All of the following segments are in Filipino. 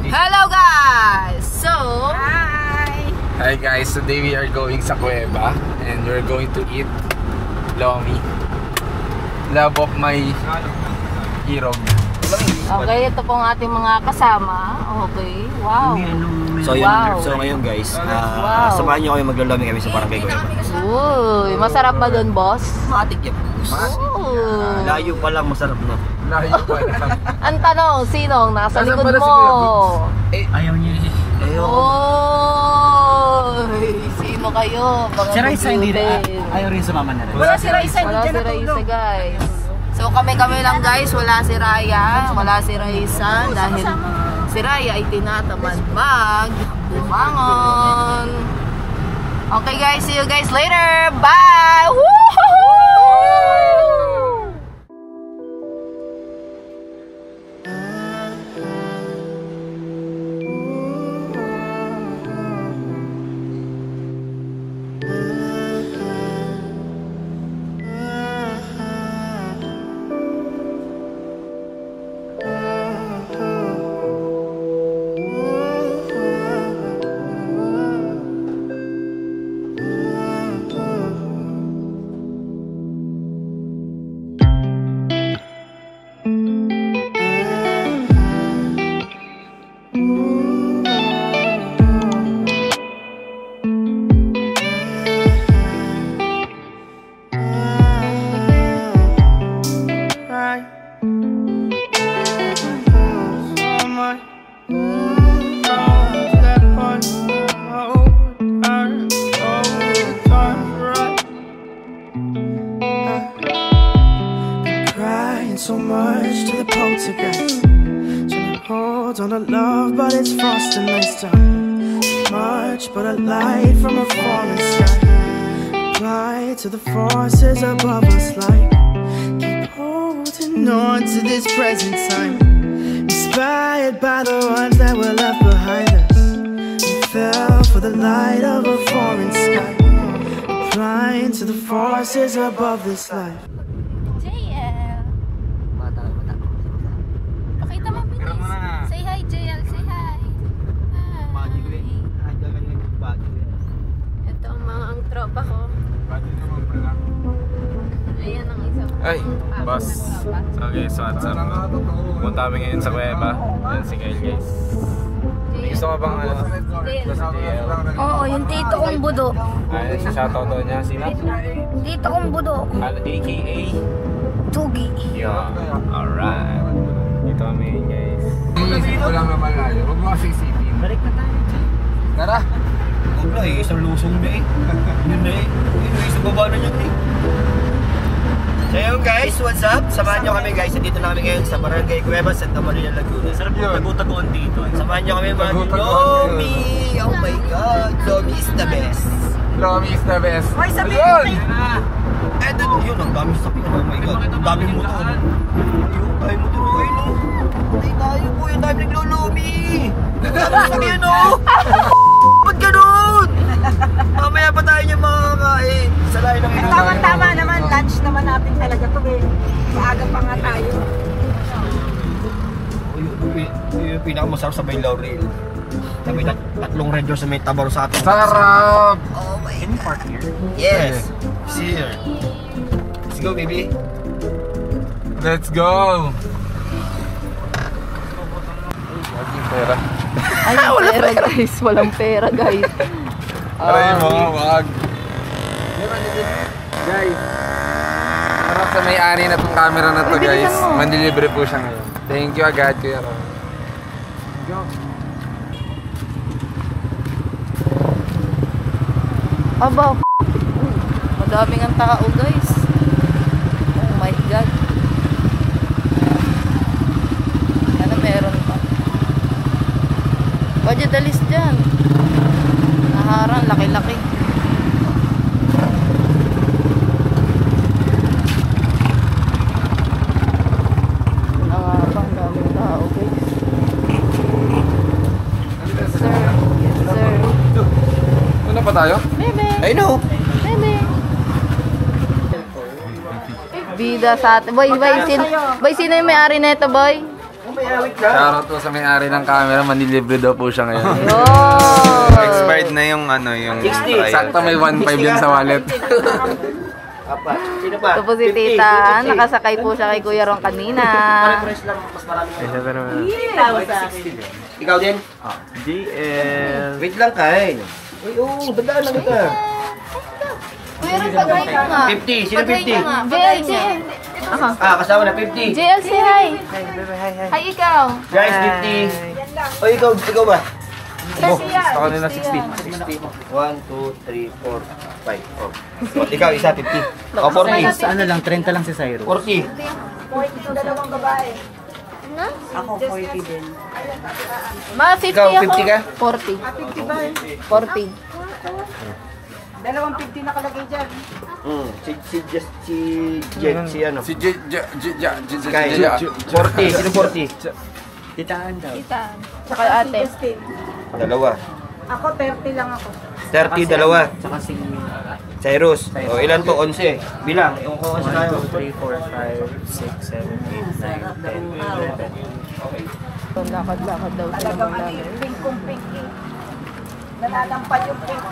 Hello guys! So, Hi guys, today we are going sa Cueva and we're going to eat lomi. Love of my irog. okay, ito pong ating mga kasama. Okay, wow. So, Wow. so ngayon guys, Wow. samahan nyo kami maglalami kami sa Barangay Cueva. Uy, masarap ba doon, boss? Matik yan. Ooh. Layo pa lang, masarap na. Layo pa lang. Ang tanong, sinong nasa Nasaan likod pala si mo? Kuya Boots? Ayaw niya. Oy, sino kayo? Mga Si Raisa hindi dugutin. ayaw rin sumama na rin. Wala si Raisa guys. So kami lang guys, wala si Raya, wala si Raisa dahil si Raya ay tinatamad bumangon. Okay guys, see you guys later. Bye. Woohoo! So much to the poltergeist. Trying to hold on to love, but it's frost and ice time. Much but a light from a falling sky. Apply to the forces above us like keep holding on to this present time. Inspired by the ones that were left behind us. We fell for the light of a foreign sky. Applying to the forces above this life. Say hi, JL. Say hi. Ito ang tropa ko. Ayan ang isa. Ay, boss. Okay, so what's up? Pumunta kami ngayon sa Cueva. Yan si Kyle guys. Gusto ka bang ano? Si JL. Oo, yung tito kong budo. Ay, si shoutout daw niya. Sino? Tito kong budo. AKA Tugi. Yeah, alright. Dito kami guys. Isip ko lang naman layo. Huwag mo kasing isipin. Balik na tayo. Tara! Huwag na eh, isang lusong na eh. Yun na eh. Isang baba na yun eh. So yun guys, what's up? Samahan nyo kami guys. Dito na kami ngayon sa Barangay Cueva, Santa Maria, Laguna. Sarap yung tagu-taguan dito. Samahan nyo kami mga Lomi! Oh my God! Lomi is the best. Lomi is the best. Hoy, sabihin Ayun! Eh, yun, ang dami sa pinan. Oh my God. Ang daming motor. Ayun, tayo motor. Ayun, no. Patay tayo po. Yung dami naglolomi. Ano sabihin, no? Ba't ganun? Mamaya pa tayo niya makakain. Sa layo ng ino. Tama naman, lunch naman natin talaga to eh. Maaga pa nga tayo. Yung pinakamasarap sa may Laurel. May tatlong red doors sa may Tabaro sa atin. Sarap! Oh my God. Yes. Here. Let's go, baby. Let's go! Laging pera. Ay, walang pera guys. Walang pera guys. Aray mo, wag. Guys, harap sa may-ari na itong camera na to guys. Mandilibre po siya ngayon. Thank you agad, Kuya Ron. Aba, madaming ang tao guys. Oh my God. Ano meron pa? Budget alis dyan. Naharang, laki-laki. Ang daming tao guys. Yes sir. Yes sir. Ano pa tayo? I know. Bida sa atin. Boy, sino yung may-ari na ito, boy? wait lang. Shoutout po sa may-ari ng camera, manilibre daw po siya ngayon. Ayun. Expired na yung ano, yung 60. sakto may 1.5 yan sa wallet. Apat. Sino pa? Ito po si 50, Tita. 60. Nakasakay po siya kay Kuya Ron kanina. Pare-press lang, mas marami. Ikaw din? GL. Wait lang, Kyle. Uy, oo, bandaan lang kita. Kuya Ron, pag-hi ka nga. 50, sino 50? JL. Kasama na 50. JL, say hi. Hi, ikaw. Guys, 50. O, ikaw ba? Gusto ko nila 60. 1, 2, 3, 4, 5. Oh. Ikaw, isa, 50. O, 40. Sa ano lang, 30 lang si Cyrus. 40. 40 dalawang babae. Ako 40 din. Ma, 50 Ikaw, ako. 50 ka? 40. 40. Dalawang 50 nakalagay dyan. Si ano? Si Sky. 40. Sino 40? Titaan daw. Tita. Saka ate. Dalawa. Ako 30 lang ako. 30, dalawa. Tsaka si Cyrus. O, ilan to? 11. Bilang. Yung ko kasi 1, tayo. 2, 3, 4, 5, 6, 7, 8, 9, 10, 11. Lakad-lakad daw siya Talagang ng ano yung pink. Nalalampad yung pink.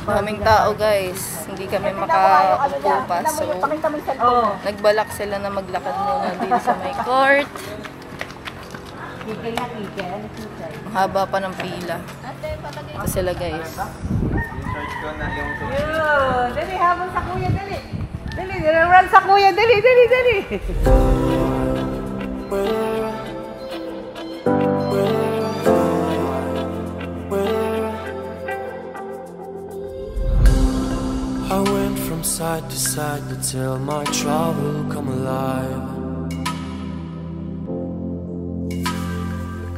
Maraming tao guys. Hindi kami makaupo pa. So, Pakita mo yung cellphone. nagbalak sila na maglakad muna dito sa may court. Kikil na kikil. Ang haba pa ng pila. Ito sila guys. Dali, habang sa kuya, dali. Dali, run sa kuya, dali. I went from side to side to tell my trouble come alive.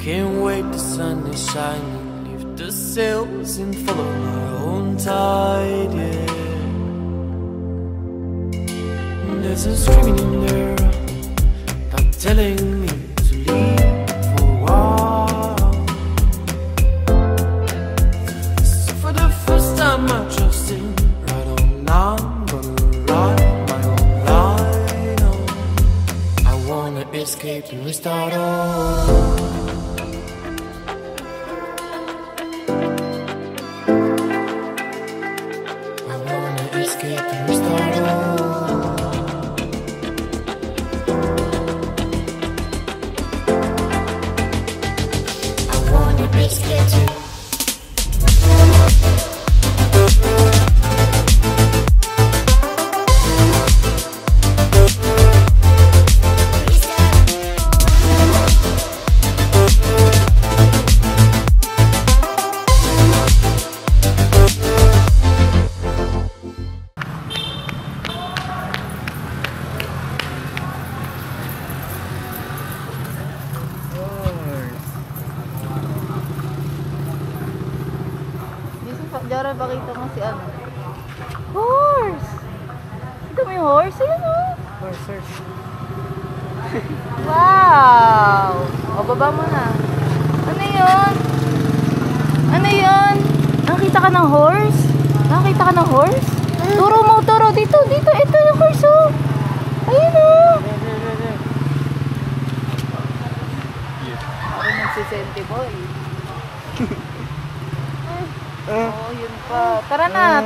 Can't wait, the sun is shining, lift the sails and follow my own tide, yeah. There's a screaming in there, not telling me to leave for a while. So for the first time I trusted, right on now I'm gonna ride my own line on. I wanna escape and restart all. Escape and restart all. I wanna escape too. Jara, pakita mo si ano. Horse! Ito mo yung horse? Ayan o. Horse. Wow! O, baba mo na. Ano yun? Ano yun? Nakakita ka ng horse? Nakakita ka ng horse? Turo mo, turo. Dito. Ito yung horse o. Ayun o. Parang nagsisente boy. Oh, yun pa. Tara na.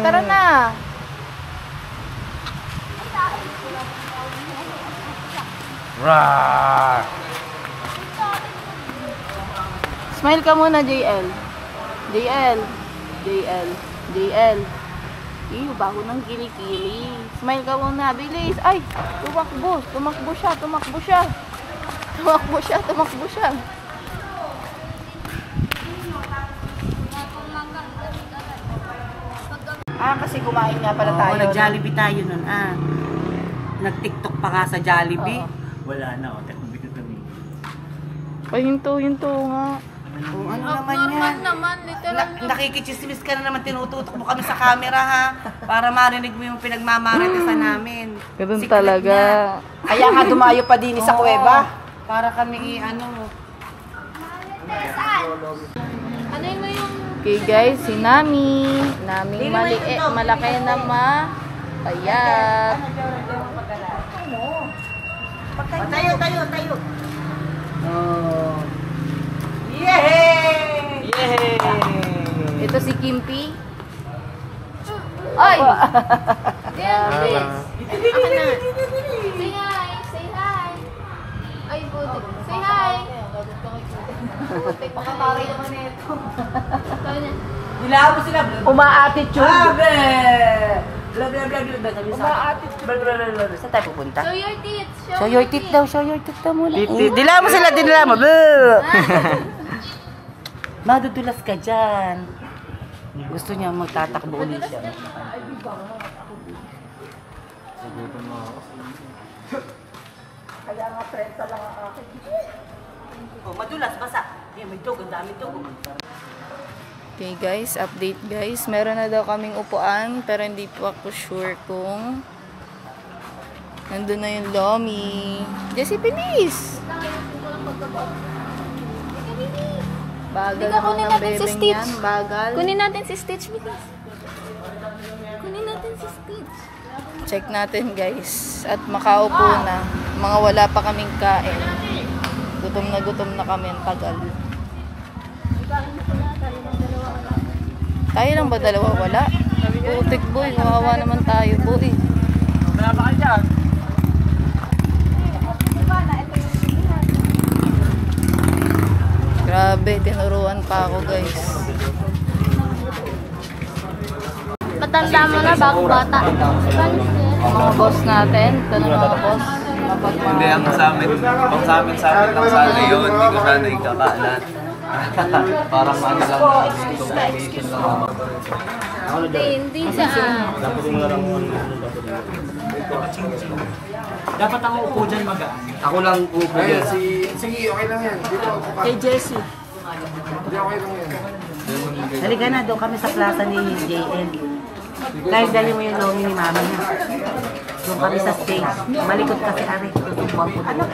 Rah! Smile ka muna, JL. Iyo, bago ng kilikili. Smile ka muna, bilis. Ay, tumakbo siya. Kasi kumain nga pala tayo. Nag-Jollibee tayo nun, Nag-TikTok pa ka sa Jollibee. Wala na, teknobito kami. Ay, hinto nga. Kung ano naman yan. naman, literal. Nakikichismis ka na naman, tinututok mo kami sa camera, ha? Para marinig mo yung pinagmamaritisan namin. Ganun Secret talaga. na. Kaya nga dumayo pa din sa kuweba. Para kami Ano yung... Okay guys, si Naming malaki na payat. Tayo. Oh. Yay! Yay! Ito si Kimpi. Ay! Kimpi! Ako na. Say hi! Say hi! Ay, buti. Say hi! Buti, makakari naman ito. Sabi niya, Dilaan mo sila. Uma-attitude. Abe! Blah, blah, blah, blah. Sabi sa akin. Blah, blah, blah, blah. Saan tayo pupunta? show your teeth! Show your teeth daw. Show your teeth daw muna. Dilaan mo sila, dilaan mo. Boo! Madudulas ka dyan. Gusto niya magtatakbo ulit siya. Oh, madulas, basa. May dog, ang dami dog. Okay guys, update guys. Meron na daw kaming upuan pero hindi po ako sure kung nandun na yung Lomi. Jessie, bilis! Bagal naman ng bebeng yan. Bagal. Kunin natin si Stitch, bilis. Kunin natin si Stitch. Check natin guys. At makaupo na. Mga wala pa kaming kain. Gutom na kami. Ang tagal. Tayo lang ba dalawa? Wala. Putik boy. Kawawa naman tayo boy. Wala pa ka dyan. Grabe. Tinuruan pa ako guys. Matanda mo na, bagong bata. Mga boss natin. Tanong mga boss. Hindi, ang sa amin lang sana yun. Hindi ko sana ikakaalat. Parang ano lang namin, combination lang naman. Hindi siya. Dapat ako upo dyan magaan. Ako lang upo Ayun, dyan. sige, okay lang yan. Dito ako pa. Kay Jessie. Hindi, okay lang yan. Halika na, doon kami sa plaza ni JN. Guys, dali mo yung lomi ni mami na. Doon kami sa stage. Malikot kasi ari. Tutubuan ko doon.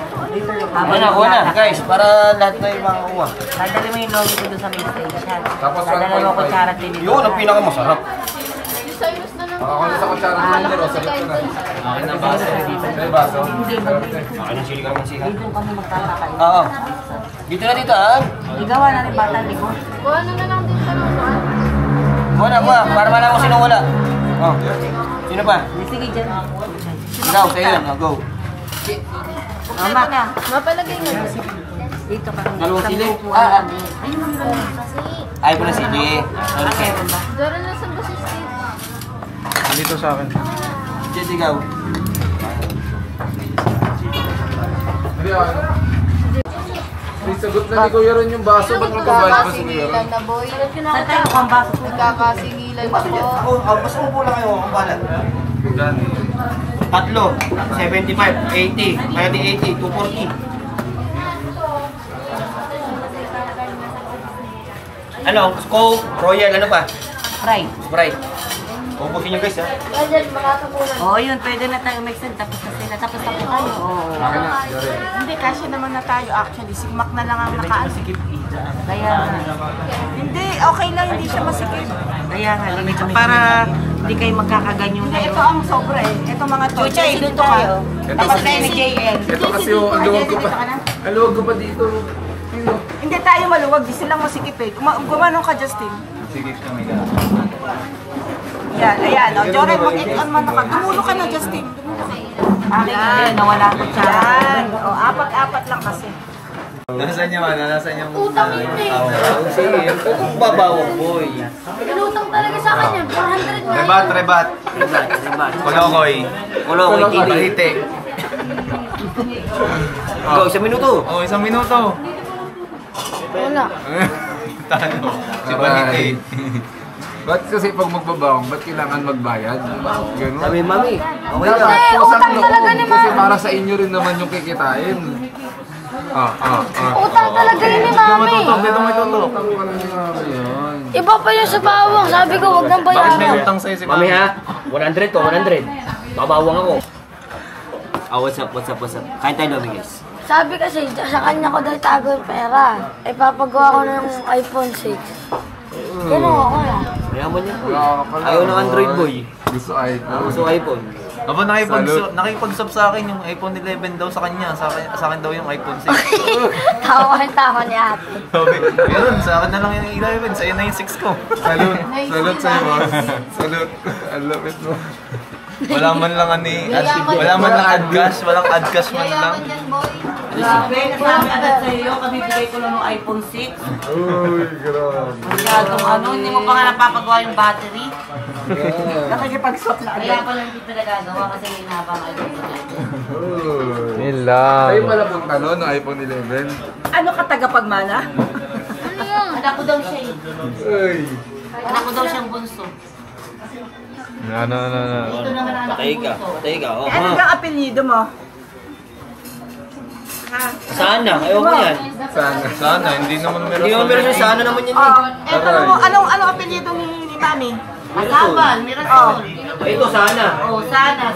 Ako na, guys. Para lahat na yung mga uwa. Dali mo yung lomi ko doon sa main stage. Tapos Dala mo ko tsara din. Yun, ang pinakamasarap. Ako na sa kutsara ng number, o sarap ko na. Akin na baso dito. May baso? Akin ang sili kami siya. Doon kami magtatakain. Oo. Dito na dito, ah. Igawa na rin bata ni ko. Kuha na lang din sa lupa. Kuha. Para malaman ko sino wala. Oh. Sino pa? Sige dyan. Ikaw, sa'yo yun. Oh, go. Mama na. Mapalagay mo. Dito ka. Dalawang sili? Ay, po na sili. Okay. Doon na sa bus si Stitch. Dito sa akin. Jet, ikaw. Hindi, okay. May sagot na ni Kuya Ron yung baso. Ba't magbabayad pa si Kuya Ron? Nagkakasingilan na boy. Saan tayo kung baso? Nagkakasingilan na po. Basta upo lang kayo. Ang balat. Gani. Tatlo. 75, 80. Kaya di 80, 240. Ano? Coke, Royal, ano pa? Fry. Sprite. Ubusin nyo guys, ha? Oo, yun. Pwede na tayo mag-send. Tapos na sila. Tapos na po tayo. Oo. Akin na. Yari. Hindi, kasi naman na tayo actually. Sigmak na lang ang nakaan. Kaya hindi, okay lang. Hindi siya masikip. Kaya nga, limit para hindi kayo magkakaganyo na yun. Ito ang sobra eh. Ito mga to. Chuchay, dito ka. Tapos kayo ni JN. Ito kasi yung ang luwag ko pa. Ang luwag ko pa dito. Hindi tayo maluwag. Di silang masikip eh. Gumanong ka, Justin. Sige kami. Yan, ayan. O, Joren, mag-on man ka. Gumulo ka na, Justin. Ayan, nawala ko siya. Yan. O, apat-apat lang kasi. Nasaan niya man? Nasaan niya mo? Utang yun eh. Sige, kung babawang boy. Pinutang talaga sa akin yan. 400 na yun. Rebat. Kolokoy. Kulokoy TV. Balite. Go, 1 minuto. Oh, 1 minuto. Wala. Tano. Si Balite. Ba't kasi pag magbabawang, ba't kailangan magbayad? Ganun. Sabi, mami. Okay Dapat lang. pusang loob. Kasi para sa inyo rin naman yung kikitain. Utang talaga yun ni Mami. Dito may tutok. Iba pa yung sa bawang. Sabi ko, wag nang Bakit may bayaran. utang sa'yo si Mami Mami? ha, 100 to, 100. Babawang ako. What's up? Kain tayo Lomi guys. Sabi kasi, sa kanya ko dahil tago yung pera. Ipapagawa ko na yung iPhone 6. Kaya ako na. Mayaman niya po. Ayaw ng Android boy. Gusto iPhone. Gusto iPhone. Aba, nakipag-sub sa akin yung iPhone 11 daw sa kanya. Sa akin daw yung iPhone 6. Tawa ni ate. Sabi, yun, sa akin na lang yung 11. Sa'yo na yung 6 ko. Salute sa'yo, boss. Salute. Ang lapit mo. Wala man lang adcash. Walang adcash man lang. Grabe, nasabi agad sa'yo, kabibigay ko lang ng iPhone 6. Uy, grabe. Masyadong hindi mo pa nga napapagawa yung battery. Nakikipag-swap na Kaya pala hindi pa nagagawa kasi may nabang iPhone 6. Yun lang. Sa'yo pala punta no, ng iPhone 11. Ano ka tagapagmana? Anak ko daw siya eh. Uy. Anak ko daw siyang bunso. Ano. Ito naman ang anak ko bunso. Patay ka. Oh. Ano kang apelyido mo? Sana, ayaw mo yan. Sana, hindi naman meron. Hindi mo meron siya, sana naman yan. Tanong mo, anong apelyido ni Mami? Asaban, Mirasol. Ito, sana. Oh, sana.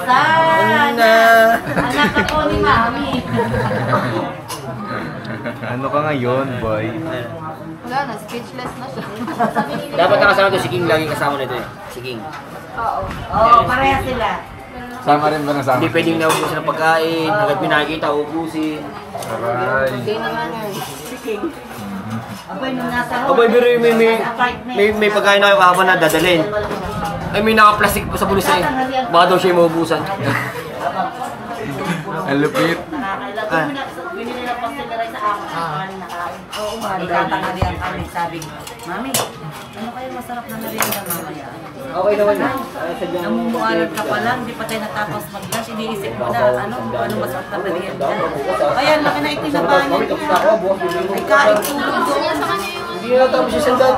Anak ako ni Mami. Ano ka ngayon, boy? Wala na, speechless na siya. Dapat nakasama ito, si King lagi kasama nito eh. Si King. Oo, pareha sila. Sama rin ba nasama? Hindi pwedeng naubusin ng pagkain, hanggang pinakikita, ubusin. Aray. Hindi naman yun. Si King. Aboy, nung nasa Aboy, pero may pagkain na kayo kahapon na dadalhin. Ay, may naka-plastic pa sa bulsa eh. Baka daw siya yung maubusan. Ang lupit. Binili na pa sila rin sa akin. Nakain. Oo, magtatanghalian kami. Sabi, Mami, ano kayo masarap na merienda mamaya? Okay naman yun. Namumualat ka pa lang, hindi pa tayo natapos mag-lunch, iniisip mo na, ano masarap na merienda. Ayan, laki na itinabahan niya. Ay, kain tulog doon. Hindi na tapos siya sandal.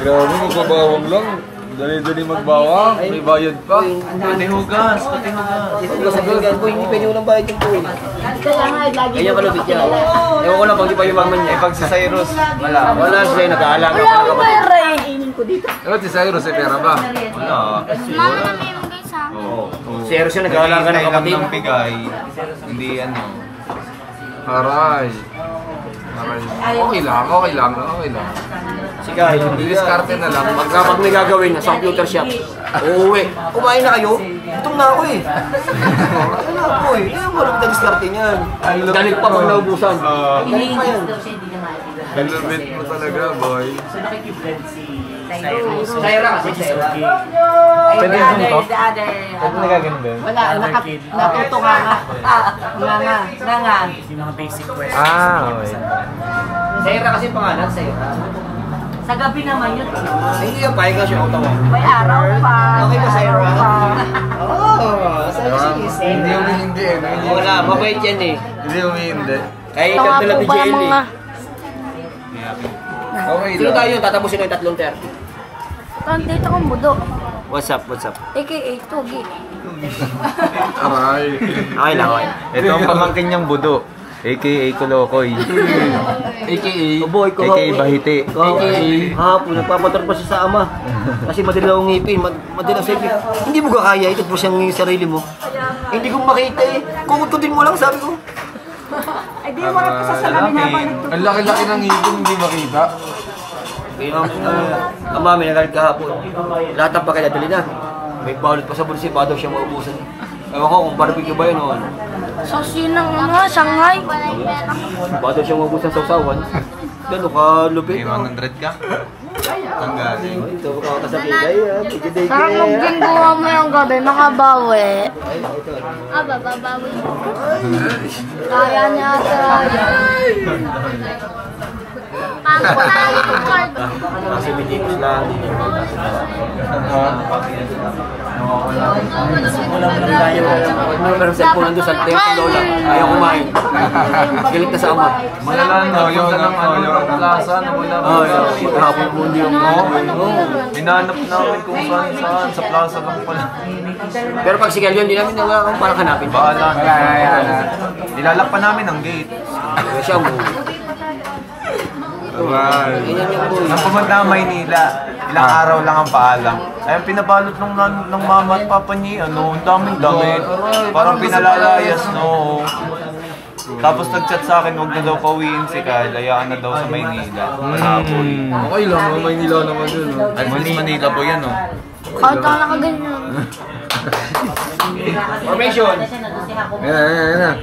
Grabe, magbabawang lang. Dali-dali magbawang. May bayad pa. Pati hugas. Hugas sa pinggan po, hindi pwede walang bayad yung po. Kaya nga, lagi Ganyan kalubit niya. Ewan ko lang pag di pa yumaman niya. Pag si Cyrus, Wala sila yung nag-aalang. wala akong pera eh. Inin ko dito. Ano si Cyrus, may pera ba? wala. Mama na may mga guys ha. Si Eros yung nag-aalang ka ng kapatid. ng bigay. Hindi ano. Aray. Okay lang. Si Kyle. Didiskarte na lang. Pag may gagawin sa computer shop, uuwi. Kumain na kayo? Gutom na ako eh. Ano na ako eh. Ano malapit na diskarte niyan? Galit pa pag naubusan. Iniingis daw siya, hindi na maibigan. Ang lupit mo talaga, boy. Sayra kasi sayra. Pwede yung to? The other, Pwede nagagano ba yun? wala, natuto nga. Nga. Yung mga basic questions. Okay. Sayra kasi pangalan, sayra. Sa gabi naman yun. Hindi yung pahinga siya ako tawa. May araw pa. Okay ba sayra? Oo. Hindi umihindi eh. Wala, mabait yan eh. Hindi umihindi. Kaya Ito nga ikaw po ni pala Jelly. mga... Okay Sino lang. tayo yun? Tatapusin ko yung 3:30. Dito akong budo. What's up? AKA Tugi. Aray. Okay lang, okay. Ito ang pamangkin niyang budo. A.K.A. Kolokoy. AKA. Boy, A.K.A. Bahiti. Hapon, nagpapator pa siya sa ama. Kasi madilaw ang ngipin, madilaw sa ngipin. Hindi mo kaya, ikot mo siyang sarili mo. Hindi ko makita eh. Kumutudin mo lang, sabi ko. Ay, di mo rin pasasalamin habang nagtutulog. Ang laki-laki ng ngipin, hindi makita. Ang mami, nagalit kahapon. Lahat ng pagkadadali na. May balot pa sa bulsi, baka daw siya maubusan. Ewan ko kung barbecue ba yun o ano. Sushi ng mga Shanghai. Baka daw siya maubusan sa usawan. Gano'n ka lupit. May 100 ka? Ang galing. Ito ka sa kigay ha. Kigay Sarang magginggawa mo yung gabi, makabawi. Babawi. Kaya niya ata. Kasi may tips lang. Meron cellphone nandun sa tempo lola. Ayaw kumain. Galit na sa ama. Malala no, yun ang plaza na wala mo. Hapon mo hindi yung Hinahanap namin kung saan sa plaza lang pala. Pero pag sigal yun, hindi namin nang parang hanapin. Bahala. Nilalak pa namin ang gate. Kaya siya mo. Ganyan yung boy. Nang pumunta ng Maynila, ilang araw lang ang paalam. Ay, pinabalot ng mama at papa niya, ang daming damit. Parang pinalalayas, no. Tapos nag-chat sa akin, huwag na daw pauwiin si Kyle, hayaan na daw sa Maynila. Malapol. Okay lang, Maynila naman yun. At least Manila po yan, no. Kahit ako nakaganyan. Formation. Ayan.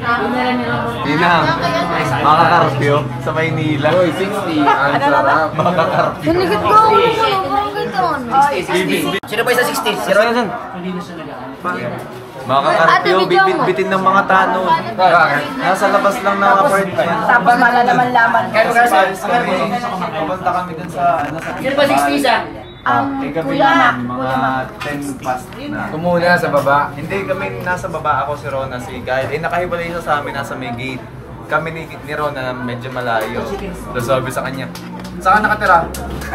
Hindi na. Makakarpyo sa Maynila. Uy, 60. Ang sarap. Makakarpyo. Sinikit ko ako naman. Parang ganito. Sino ba isa 60? Si Ron? Makakarpyo, bibit-bitin ng mga tanod. Nasa labas lang ng apartment. Tapos malalaman-laman. Pupunta kami dun sa Sino ba 60 isa? gabi naman, mga 10 past na. Tumula sa baba. Hindi kami nasa baba, ako si Rona, si Guy. Nakahiwalay siya sa amin, nasa may gate. Kami ni Rona medyo malayo. Tapos sabi sa kanya, saan ka nakatira?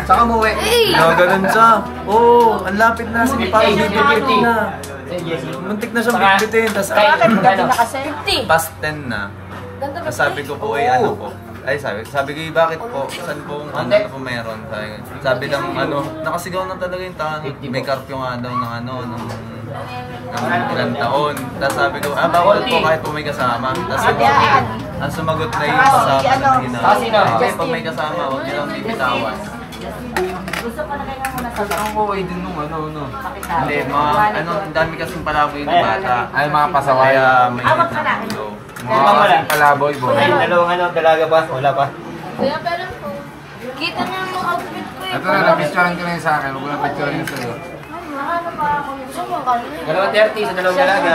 Saan ka umuwi? Ganun siya. Oo, ang lapit na. Sige, parang bibitin na. Muntik na siyang bibitin. Tapos Gabi na kasi. past 10 na. Tapos sabi ko po, ano po? Ay, sabi ko, bakit po? Saan po, ano na po meron? Sabi lang, nakasigaw na talaga yung tanod. May karpyo nga daw ng ng ilang taon. Tapos sabi ko, bawal po kahit po may kasama. Tapos ang sumagot na yung kasama na ginawa. Kasi pag may kasama, huwag niyo lang bibitawan. Ang okay din nung Hindi, ang dami kasing palaboy ng bata. Ay, mga pasaway. Kaya may init na ulo. Mga kasing palaboy, boy. Dalawang dalaga pa? Wala pa. Kuya, pero po. Kita niyo yung outfit ko eh. Ito na, napicturean ka na yun sa akin. Huwag ko na picturean yun sa'yo. Ano pa ako? Gusto mo kami? Dalawang 30 sa dalawang dalaga.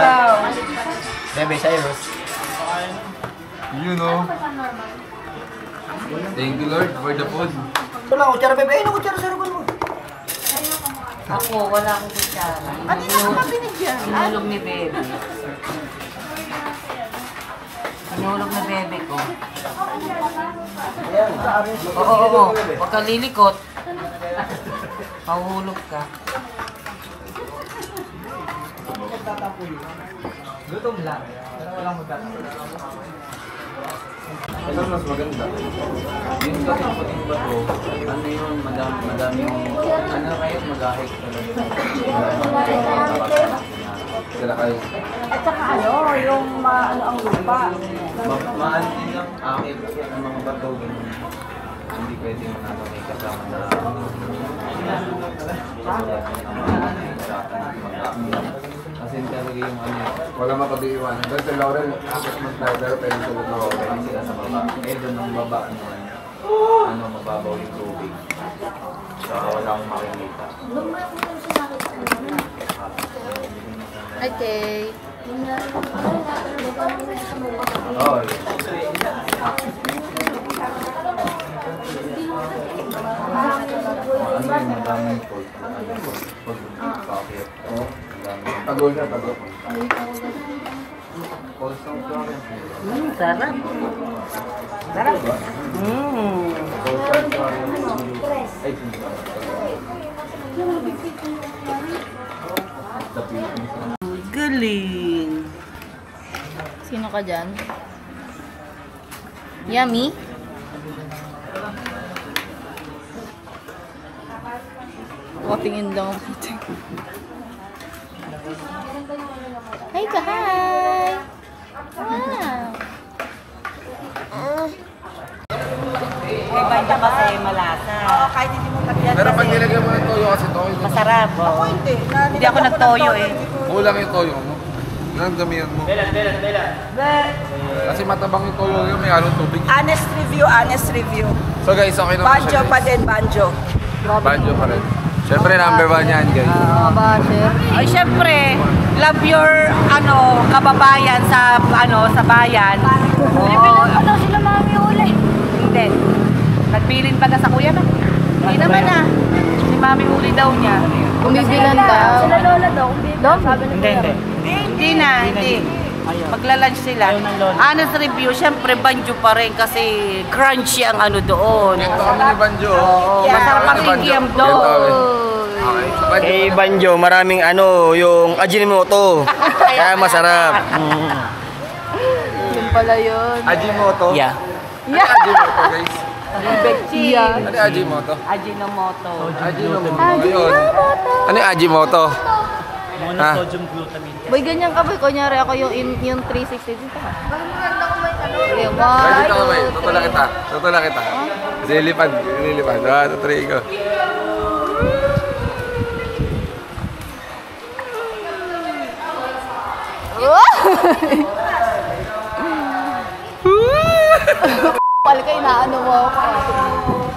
Bebe, Cyrus. You know. Thank you, Lord, for the food. Ito lang, kutsara bebe. Ay, kutsara sa ruban mo. Ako, wala akong kutsara. Ano na ka binigyan? Hinulog ni Bebe. Hinulog na Bebe ko. Oo. Huwag ka lilikot. Pahuhulog ka. Gutom lang. Pero walang magkakaroon. Ito mas maganda. Yung dating puting bato, madaming, kayo mag-ahit Sila kayo. At saka yung ang lupa. Maantin lang akit ang mga bato. Hindi pwede may kasama na kasi talaga yung Wala mapag-iiwanan. Doon sa Laurel, akit man tayo, pero pwede sila na okay. pwede sila sa baba. Eh, doon ng baba, mababaw yung tubig. Saka wala akong makikita. Okay. Oh, madaming food. Pag-packet. Tagol na, tagol. Sarap. Sarap. Galing. Sino ka dyan? Yummy? Tingin lang ako dito. Hi ka, hi! Wow! May banda kasi malasa. Oo, kahit hindi mo lagyan. Pero pag nilagyan mo ng toyo kasi toyo. Masarap. Ako hindi. Hindi ako nagtoyo eh. Kulang yung toyo mo. Yan, damihan mo. Kasi matabang yung toyo yun, may halong tubig. Honest review. So guys, okay naman Banjo siya. pa din, banjo. Banjo pa rin. Siyempre, number 1 yan, guys. Ay, syempre, love your kababayan sa sa bayan. Pinipilan pa daw sila mami uli. Hindi. Nagbilin pa sa kuya na. Hindi naman na. Si mami uli daw niya. Bumibilan daw. Sila lola daw. Sabi ni Kuya. Hindi na, hindi. Magla-lunch sila. Honest review, syempre banjo pa rin kasi crunchy ang doon. Ito kami ni Banjo. Oo, masarap ang kikiam doon. Eh, Banjo, maraming yung Ajinomoto. Kaya masarap. Yun pala yun. Ajinomoto? Yeah. Ano yung Ajinomoto, guys? Betchin. Ano yung Ajinomoto? Ajinomoto. Ajinomoto. Ayun. Ano yung Ajinomoto? Monosodium glutamine. Boy, ganyan ka boy. Kunyari ako yung 360 dito ka. Ay, dito ka, boy. Tutulak kita. Lilipad. 1, 2, 3, go. Pal ka, inaano mo ako.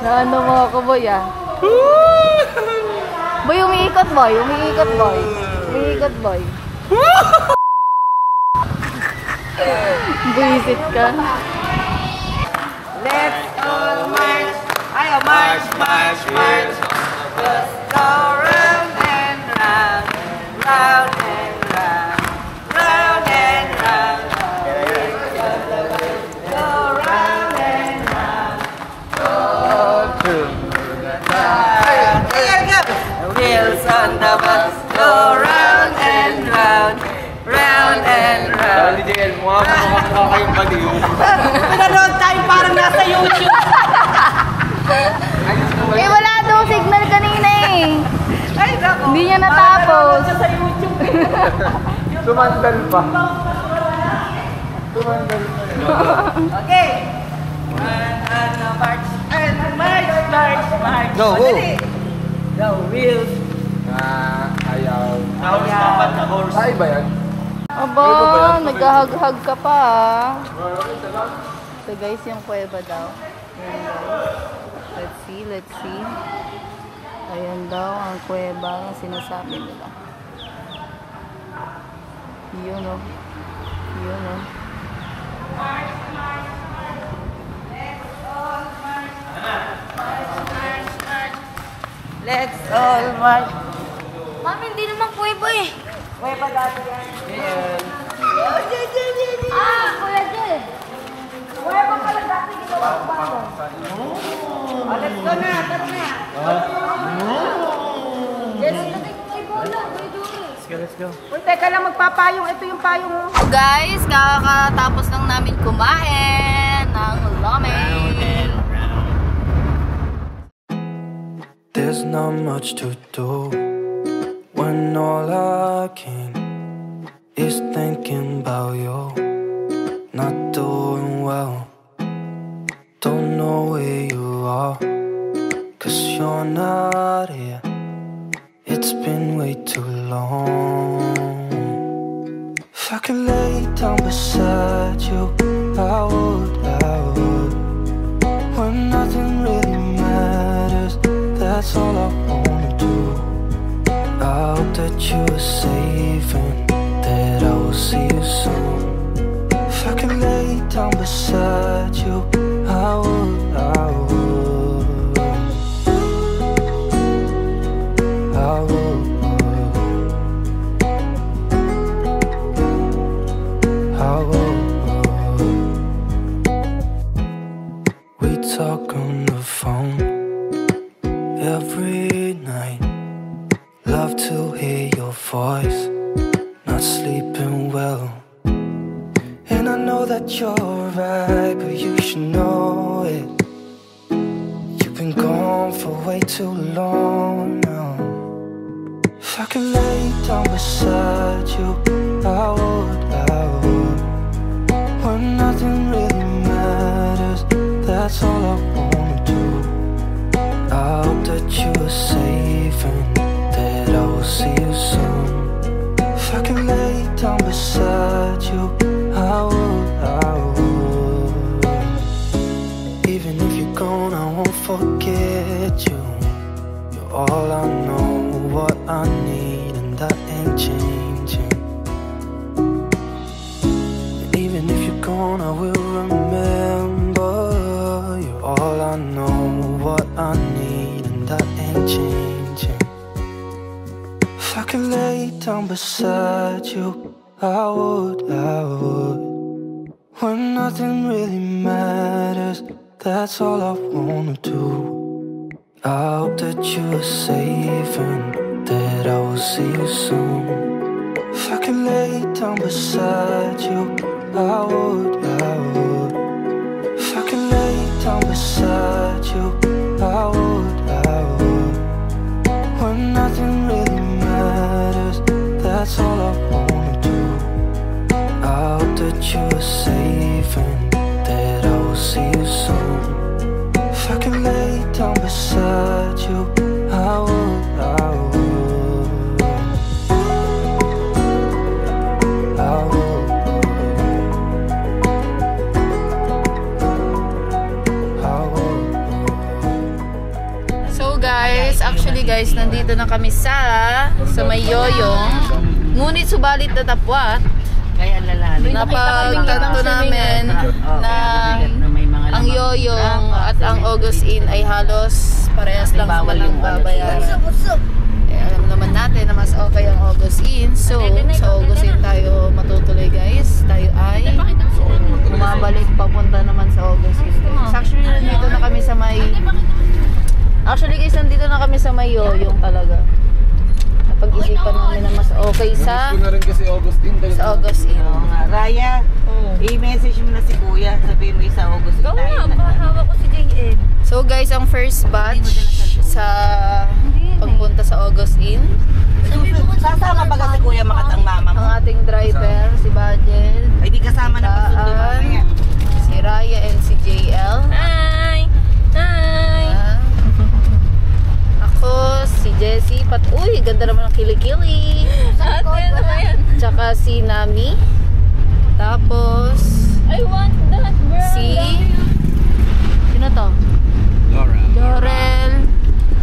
Naano mo ako, boy, ah. Boy, umiikot, boy. Umiikot, boy. Umiikot, boy. Buisit ka. Let's all march. Ayaw, march, march, march. Just go round and round, round and round, round and round. Go round and round. The wheels on the bus go round and round, round and round. Sabi Jel, mukha kayong baliw. Pinanood tayo parang nasa YouTube. Eh, wala daw signal kanina eh. Ay, nako. Hindi niya natapos. Sa YouTube. Sumandal pa. Sumandal pa. Okay. March and march, march, march. Go, go. Madali. Go, wheels. Ayaw. Horse dapat na horse. Ay ba yan? Aba, naghahag-hag ka pa ah. So guys, yung kuweba daw. Ayan guys. Let's see, let's see. Ayan daw ang kuweba ang sinasabi nila. Yun o. Yun o. Let's all march. Mami, hindi naman kuweba eh. Kuweba dati yan. Ah, kuya Jel. Kuweba pala dati ginawa ko ba? Let's go na, tara na. Let's go. Uy, teka lang, magpapayong. Ito yung payong. Guys, kakatapos lang namin kumain ng ramen. There's not much to do when all I can is thinking about you. Not doing well, don't know where you are, 'cause you're not here. It's been way too long. If I could lay down beside you, I would, when nothing really matters. That's all I wanna do. I hope that you are safe and that I will see you soon. If I could lay down beside you, I would, I would, I would, I would. We talk on the phone every night. Love to hear your voice. Not sleeping well, and I know that you're right, but you should know it. You've been gone for way too long now. If I could lay down beside you, I would, when nothing really matters. That's all I wanna do. I hope that you are safe and that I will see you soon. If I could lay down beside you, I would. Even if you're gone, I won't forget you. You're all I know, what I need, and that ain't changing. And even if you're gone, I will remember. You're all I know, what I need, and that ain't changing. If I could lay down beside you, I would, when nothing really matters. That's all I wanna do. I hope that you are safe and that I will see you soon. If I could lay down beside you, I would, if I could lay down beside you, I would, when nothing really matters. That's all I wanna do. I hope that you are safe and that I will see you soon. If I could lay down beside you, I would, I would. actually guys, nandito na kami sa may yoyong. Ngunit subalit na tapwat. Kaya lalalim. Napagtanto namin na ang yoyong at ang August Inn ay halos parehas lang sa walang babayaran. Alam naman natin na mas okay ang August Inn. So, sa August Inn tayo matutuloy guys. Tayo ay bumabalik papunta naman sa August Inn. Actually, nandito na kami sa may... Actually guys, nandito na kami sa may yoyong talaga. Napag-isipan namin na mas okay sa... Gusto na rin kasi August Inn. Sa August Inn. Raya, i-message mo na si Kuya. Sabihin mo sa August Inn. Hawak ko si JN. So guys, ang first batch sa pagpunta sa August Inn. Sasama ba kasi Kuya makatang mama mo? Ang ating driver, si Bajel. Ay di kasama na pasundo mamaya. Si Raya and si JL. Hi! Hi! Ako, si Jessie. Uy, ganda naman ang kilikili. Ate, ano ba yan? Tsaka si Nami. Tapos, I want that, bro. si... Sino to? Dorel.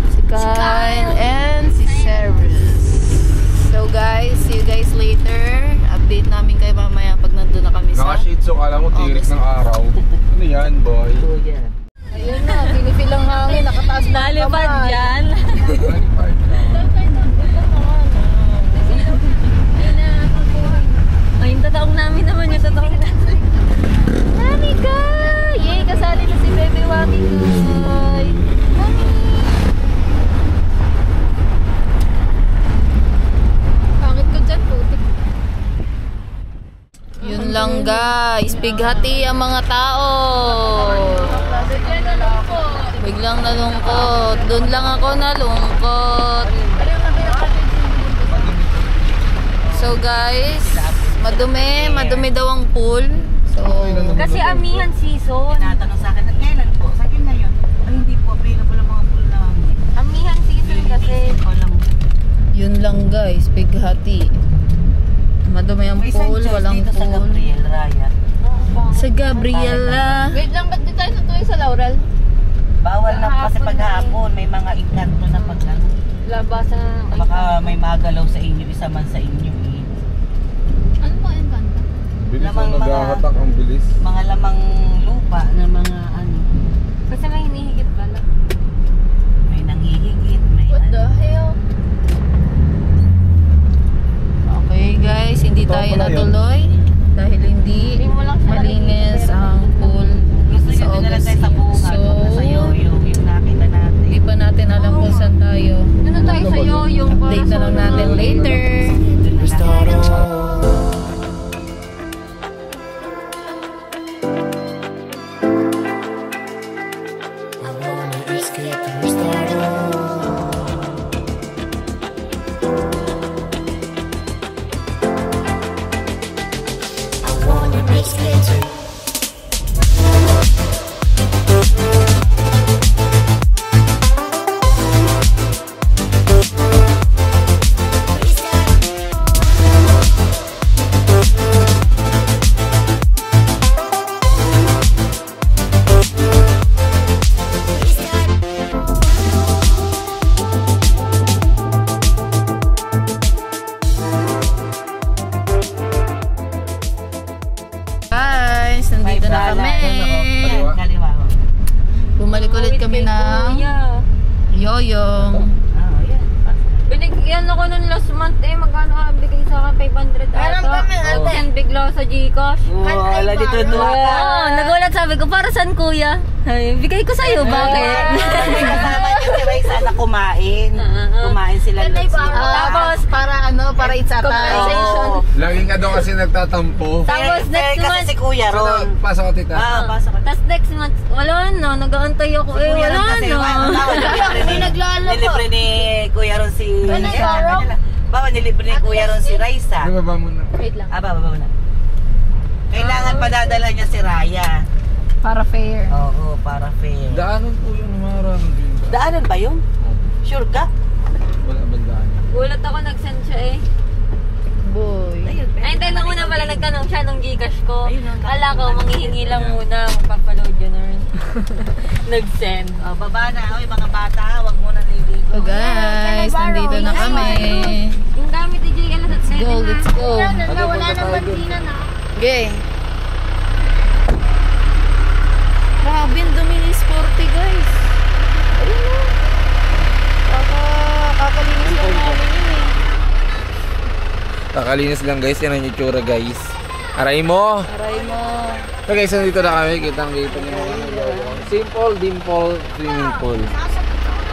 Si Kyle. And si Ceres. So guys, see you guys later. Update namin kayo mamaya pag nandun na kami sa... Naka-shade so kala mo tirik ng araw. Ano yan, boy? Ayun na, pinipil ang hangin. Nakataas na Nalipad dyan. Ay, yung totoong namin naman yung totoong namin. Monica! Yay! Kasali na si Bebe Waki Koy! Mami! Pangit ko dyan, putik. Yun lang guys. Bighati ang mga tao. Biglang nalungkot. Doon lang ako nalungkot. So guys, madumi daw ang pool. So, Kasi amihan season. Tinatanong sa akin, at kailan po? Sa akin ngayon. Ay hindi po, available ang mga pool namin. Amihan season kasi. yun lang guys, bighati. Madumi ang pool, walang dito pool. sa Gabriel, Raya. Sa Gabriela. Wait lang, ba't di tayo natuloy sa Laurel? Bawal na kasi paghapon, may mga inkanto na pagkano. Labasan na. Baka may magalaw sa inyo, isa man sa inyo eh. Ano po yung kanta? Bilis Lamang ang mga- naghahatak, ang bilis. Mga lamang lupa na mga ano, Kasi may hinihigit pala. may nanghihigit, may What ano. the hell? Okay guys, hindi Ito tayo pala yun. natuloy dahil hindi Hindi mo lang siya malinis nakikita. ang pool Gusto sa nyo din na August. tayo sa buungan, So, sa yoyo, yung nakita natin. hindi pa natin alam kung saan tayo. Ano tayo sa yoyong para Update na lang sa natin later. We start all. I wanna escape and restart all. I wanna escape to. Guys, nandito na kami. Kaliwa. Bumalik ulit kami ng yoyong. Ah, yan. Binigyan ako nun last month magkano ka bigay sa akin? 500 ata. Yan bigla sa Gcash. Wala dito tuwa ka. Oo, nagulat sabi ko, para saan kuya? Ay, bigay ko sa'yo, bakit? May kasama niya si Raisa na kumain. Kumain sila nun. Tapos, para it's a Compensation. Lagi ka daw kasi nagtatampo. Tapos next Kasi month, si Kuya Ron. Pasok ko, tita. Pasok ka. tas next month, wala na, nag-aantay ako Si Kuya wala Ron kasi, na. nilibre ni Kuya Ron si... Bawa nilibre ni Kuya Ron si Raisa. Di ba muna? Wait lang. Baba mo na. Kailangan padadala niya si Raya. Para fair. Oo, para fair. Daanan po yun, umarang din ba? Daanan ba yun? Sure ka? Wala bandaan. Gulat ako, nag-send siya eh. Boy. Ay, hindi lang muna pala nagtanong siya nung Gcash ko. Ayun, ang Kala ko, manghihingi lang muna, magpapaload yun or nag-send. Baba na. Oy, mga bata, wag mo na niligo. So nandito na kami. Yung gamit ni JL at 7 Go, let's go. Wala nang bantina na. Okay. Grabe, ang dumi ni Sporty, guys. Ayun o. Kakalinis lang namin yun eh. Kakalinis lang guys, yan ang itsura guys. Aray mo! Aray mo. So guys, nandito na kami. Kitang-kita nyo. Simple, dimple, swimming pool.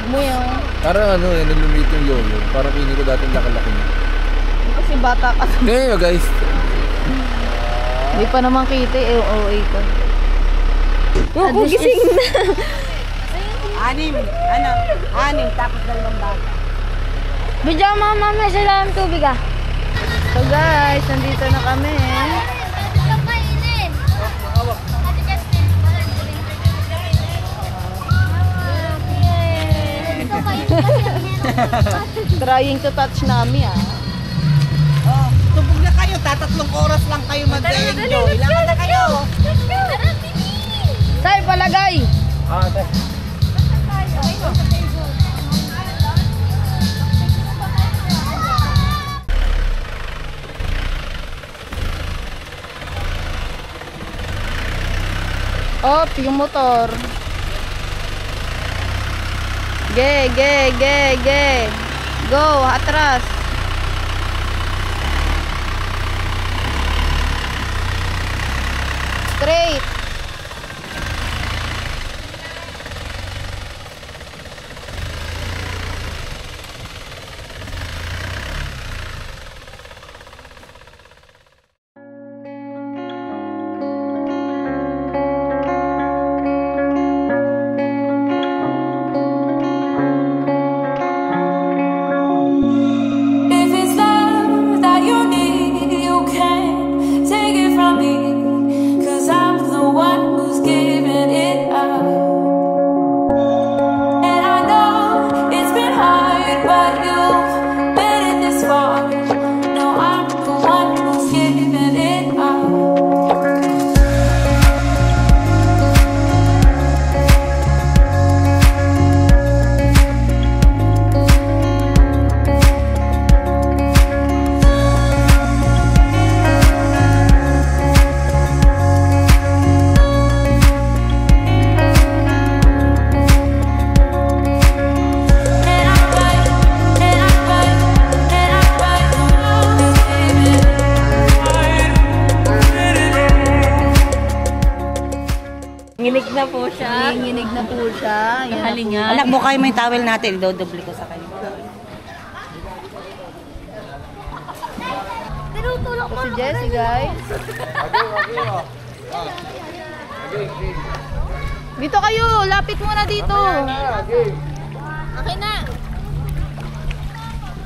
Mo yun. Parang ano, yan ang lumit yung lolo. Parang pini ko dating laki-laki niya. Kasi bata ka. Tingnan nyo guys. Hindi pa naman kita eh, OA ko. Oh, gising na. Anim, tapos 2 bata. Bidya mama, may sila ang tubig ah. So guys, nandito na kami. Trying to touch nami ah. Oh, tubog na kayo. 3 oras lang kayo mag-enjoy. Ilangan na kayo. Tay, palagay. Op, yung motor. Ge. Go, atras. Straight. Nginig na po siya. Nanginginig na po siya. Yan Kahalingan. Anak, bukay mo yung towel natin. Dodoble ko sa kanya. Tinutulak mo. si Jessie, guys. Dito kayo, lapit muna dito. Okay na.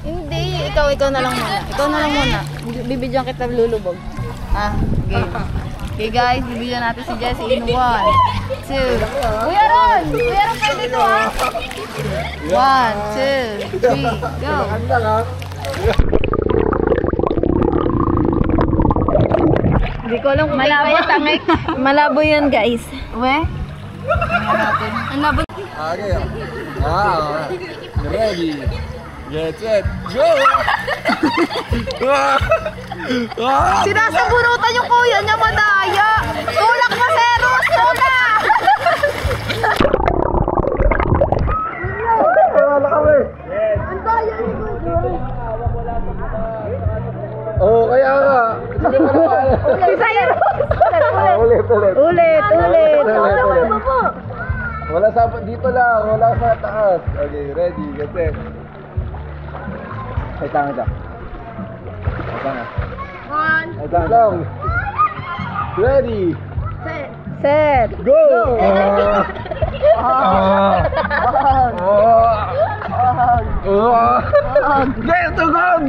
Hindi, ikaw na lang muna. Ikaw na lang muna. Bibidyan kita lulubog. Okay. Okay guys, bibidyan natin si Jessie in 1, 2. Kuya Ron pwede to ah. 1, 2, 3, go. Hindi ko alam kung malabo tangay. Malabo yun guys. We? Malabo. Okay. Ready. Get set. Go! Sinasabunutan yung kuya niya, madaya. Tulak pa, Seros! Tulak! Oo, kaya nga. Si Seros! Ulit. Ulit. Wala sa dito lang, wala sa taas. Okay, ready, get set. Ay, tanga. Ay, tanga. Ready. Set. Go! Get to God!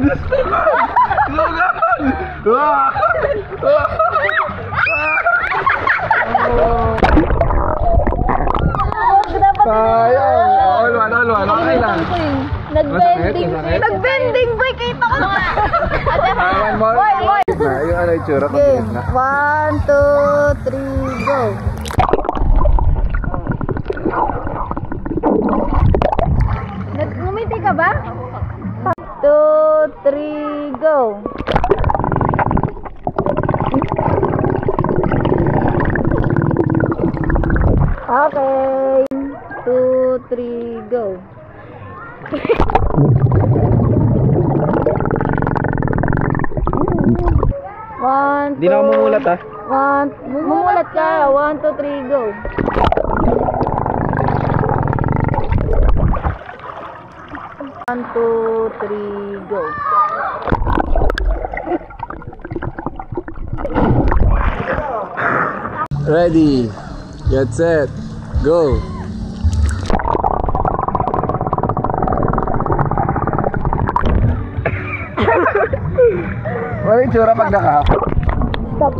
Sayang! All one. Nag-bending boy, kita ko na. One more. Boy. Yung ano yung tsura, Okay, pagbilis na. 1, 2, 3, go. Ngumiti ka ba? Hindi na ako mumulat ah. Mumulat ka. 1, 2, 3, go. One, two, three, go. Ready, get set, go. Wala yung tsura pag naka. Stop.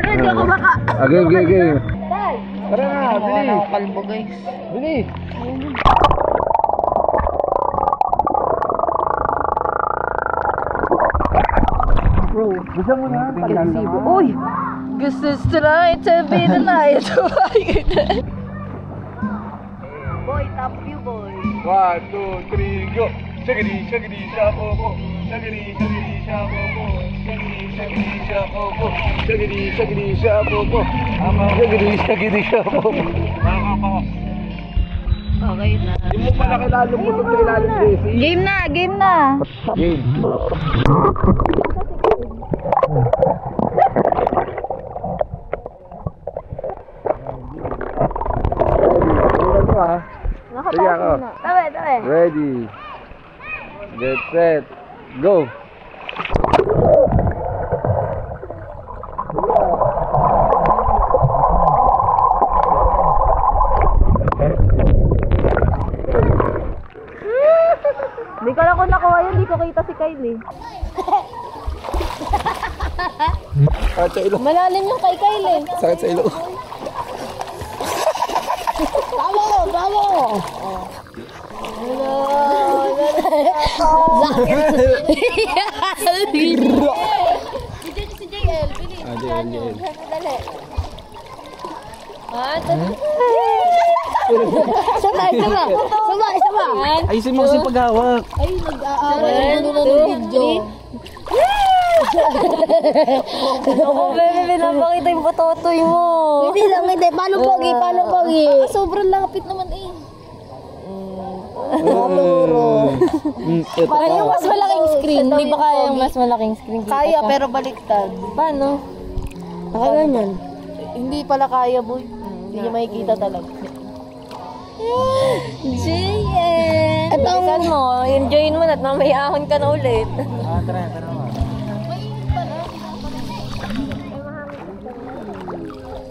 Hindi ako baka. Game. Guys. Tara na, bilis. Kalbo guys. Bilis. Bro, bisa mo na. Uy! Gusto tonight to be the night. Boy, top you boy. 1, 2, 3, go. Shaggy, shapopo. Shaggy, shapopo. Shaggy, shapopo. Shaggy, shapopo. Shaggy, shapopo. Okay na. Hindi mo pala kailangan lumusot sa ilalim, Jesse. Game na. Game. Sige ako. Tabi. Ready. Get set. Go. Hindi ko lang kung nakuha yun. Hindi ko kita si Kylie. Sakit sa ilong. Malalim yung kay Kylie. Sakit sa ilong. Bravo! Si JL, bilis. JL. Dali. Sama. Ayusin mo kasi paghawak. Ay, nag-aaway ng video. Ako, bebe, pinapakita yung patotoy mo. Hindi lang, hindi. Paano pogi? Sobrang lapit naman eh. Parang yung mas malaking screen. Hindi ba kaya yung mas malaking screen? Kaya, pero baliktad. Paano? Nakaganyan. Hindi pala kaya, boy. Hindi niya makikita talaga. JL! At ang mo, enjoyin mo na at mamayahon ka na ulit. Tara.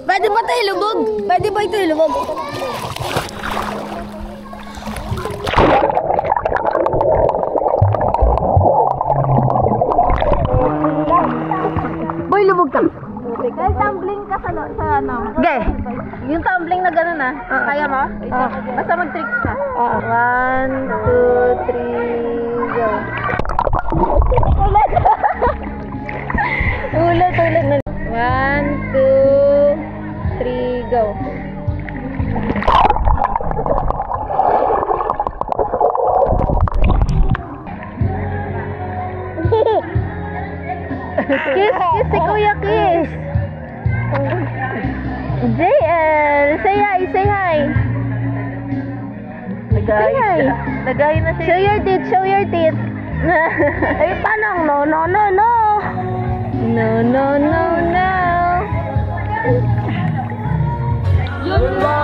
Pwede ba tayo lubog? Pwede ba ito lubog? Boy, lubog ka. Dahil tumbling ka sa ano. Okay. Yung tumbling na gano'n ah. Kaya mo? Basta mag-tricks ka. 1, 2, 3, go. Ulit na. 1, 2, 3, go. Kiss si Kuya Kiss. JL, say hi. Say hi na siya. Show your teeth. Ay, paano? No. No. Yun lang.